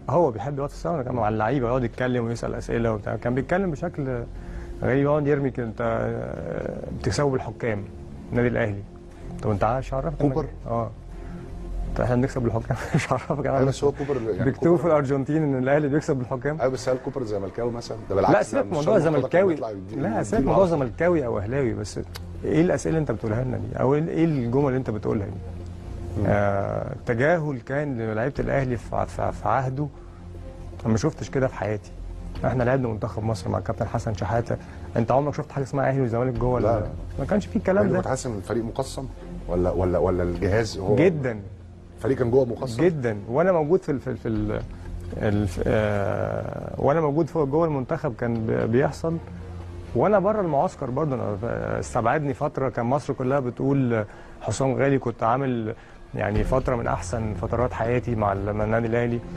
هو بيحب يقعد في الساونا كان مع اللعيبه، يقعد يتكلم ويسال اسئله وبتاع، كان بيتكلم بشكل غريب، يقعد يرمي كده. انت بتكسبوا بالحكام النادي الاهلي. طب انت عارف عرفك كوبر؟ احنا بنكسب بالحكام. مش عرفك ايوه بس هو كوبر يعني بيكتبوا في كوبر. الارجنتين ان الاهلي بيكسب بالحكام. ايوه بس هل كوبر زملكاوي مثلا؟ ده لا بالعكس، ده سيبك مش موضوع شرط مرتضى كان زملكاوي، بيطلع لا سيبك يديله موضوع عرض. زملكاوي او اهلاوي، بس ايه الاسئله اللي انت بتقولها لنا دي، او ايه الجمل اللي انت بتقولها دي؟ تجاهل كان للعيبه الاهلي في عهده. انا ما شفتش كده في حياتي. احنا لعبنا منتخب مصر مع الكابتن حسن شحاته، انت عمرك شفت حاجه اسمها اهلي وزمالك جوه؟ لا لا، ما كانش فيه الكلام انت ده. كنت حاسس ان الفريق مقسم ولا الجهاز هو جدا الفريق كان جوه مقسم جدا. وانا موجود وانا موجود فوق جوه المنتخب كان بيحصل. وانا بره المعسكر برضه انا استبعدني فتره كان مصر كلها بتقول حسام غالي، كنت عامل يعني فتره من احسن فترات حياتي مع النادي الاهلي.